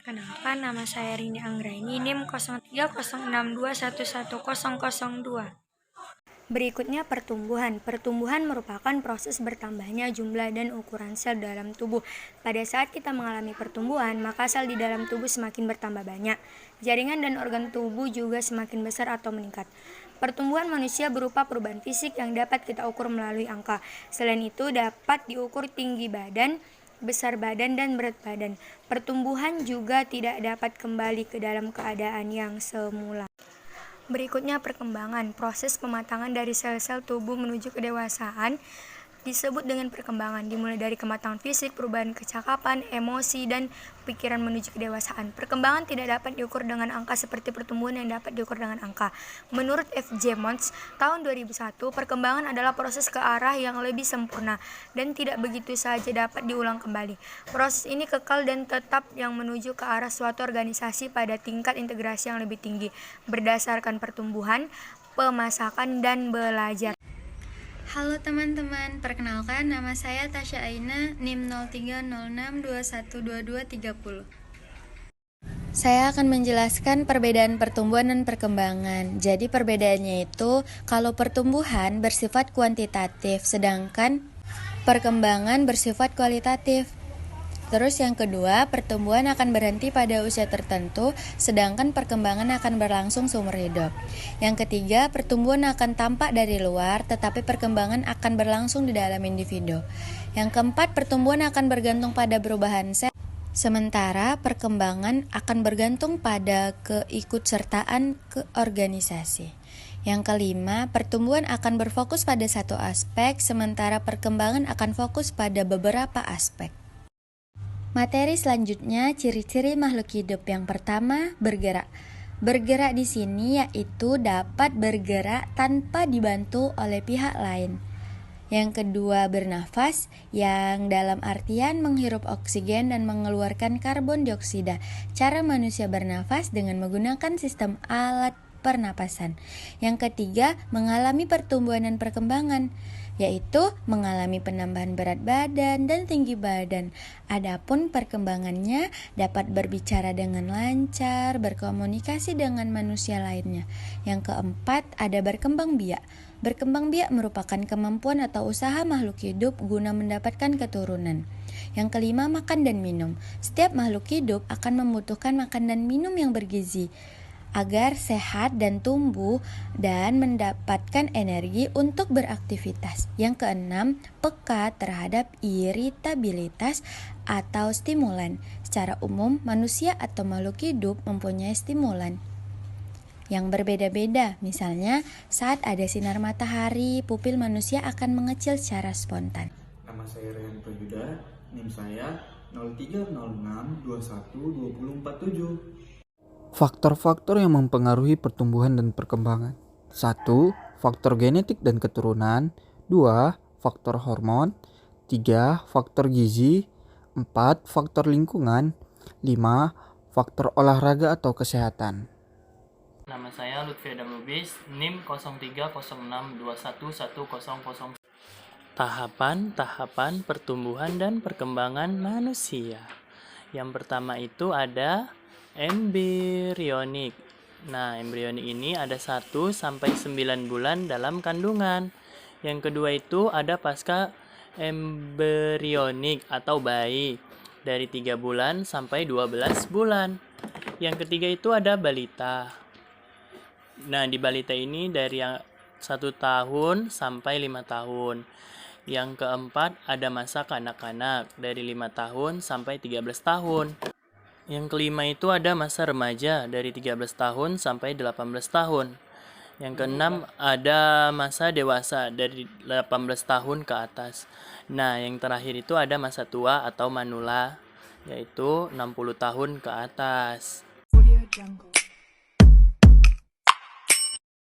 Kenalkan, nama saya Rini Anggraini, NIM 0306211002. Berikutnya pertumbuhan. Pertumbuhan merupakan proses bertambahnya jumlah dan ukuran sel dalam tubuh. Pada saat kita mengalami pertumbuhan, maka sel di dalam tubuh semakin bertambah banyak. Jaringan dan organ tubuh juga semakin besar atau meningkat. Pertumbuhan manusia berupa perubahan fisik yang dapat kita ukur melalui angka. Selain itu, dapat diukur tinggi badan, besar badan, dan berat badan. Pertumbuhan juga tidak dapat kembali ke dalam keadaan yang semula. Berikutnya perkembangan. Proses pematangan dari sel-sel tubuh menuju kedewasaan disebut dengan perkembangan, dimulai dari kematangan fisik, perubahan kecakapan, emosi, dan pikiran menuju kedewasaan. Perkembangan tidak dapat diukur dengan angka seperti pertumbuhan yang dapat diukur dengan angka. Menurut F.J. Mons, tahun 2001, perkembangan adalah proses ke arah yang lebih sempurna dan tidak begitu saja dapat diulang kembali. Proses ini kekal dan tetap yang menuju ke arah suatu organisasi pada tingkat integrasi yang lebih tinggi, berdasarkan pertumbuhan, pemasakan, dan belajar. Halo teman-teman, perkenalkan nama saya Tasya Aina, NIM 0306212230. Saya akan menjelaskan perbedaan pertumbuhan dan perkembangan. Jadi perbedaannya itu, kalau pertumbuhan bersifat kuantitatif, sedangkan perkembangan bersifat kualitatif. Terus yang kedua, pertumbuhan akan berhenti pada usia tertentu, sedangkan perkembangan akan berlangsung seumur hidup. Yang ketiga, pertumbuhan akan tampak dari luar, tetapi perkembangan akan berlangsung di dalam individu. Yang keempat, pertumbuhan akan bergantung pada perubahan sel, sementara perkembangan akan bergantung pada keikutsertaan ke organisasi. Yang kelima, pertumbuhan akan berfokus pada satu aspek, sementara perkembangan akan fokus pada beberapa aspek. Materi selanjutnya, ciri-ciri makhluk hidup. Yang pertama, bergerak. Bergerak di sini yaitu dapat bergerak tanpa dibantu oleh pihak lain. Yang kedua, bernafas, yang dalam artian menghirup oksigen dan mengeluarkan karbon dioksida. Cara manusia bernafas dengan menggunakan sistem alat pernapasan. Yang ketiga, mengalami pertumbuhan dan perkembangan, yaitu mengalami penambahan berat badan dan tinggi badan. Adapun perkembangannya dapat berbicara dengan lancar, berkomunikasi dengan manusia lainnya. Yang keempat, ada berkembang biak. Berkembang biak merupakan kemampuan atau usaha makhluk hidup guna mendapatkan keturunan. Yang kelima, makan dan minum. Setiap makhluk hidup akan membutuhkan makan dan minum yang bergizi agar sehat dan tumbuh dan mendapatkan energi untuk beraktivitas. Yang keenam, peka terhadap iritabilitas atau stimulan. Secara umum, manusia atau makhluk hidup mempunyai stimulan yang berbeda-beda. Misalnya, saat ada sinar matahari, pupil manusia akan mengecil secara spontan. Nama saya Ryan Prajuda, NIM saya 0306212047. Faktor-faktor yang mempengaruhi pertumbuhan dan perkembangan. 1. Faktor genetik dan keturunan. 2. Faktor hormon. 3. Faktor gizi. 4. Faktor lingkungan. 5. Faktor olahraga atau kesehatan. Nama saya Lutfi Adam Lubis, NIM 0306211000. Tahapan pertumbuhan dan perkembangan manusia. Yang pertama itu ada embrionik. Nah, embrionik ini ada 1 sampai 9 bulan dalam kandungan. Yang kedua itu ada pasca embrionik atau bayi dari 3 bulan sampai 12 bulan. Yang ketiga itu ada balita. Nah, di balita ini dari 1 tahun sampai 5 tahun. Yang keempat ada masa kanak-kanak dari 5 tahun sampai 13 tahun. Yang kelima itu ada masa remaja dari 13 tahun sampai 18 tahun. Yang keenam ada masa dewasa dari 18 tahun ke atas. Nah, yang terakhir itu ada masa tua atau manula, yaitu 60 tahun ke atas. Audio Jungle.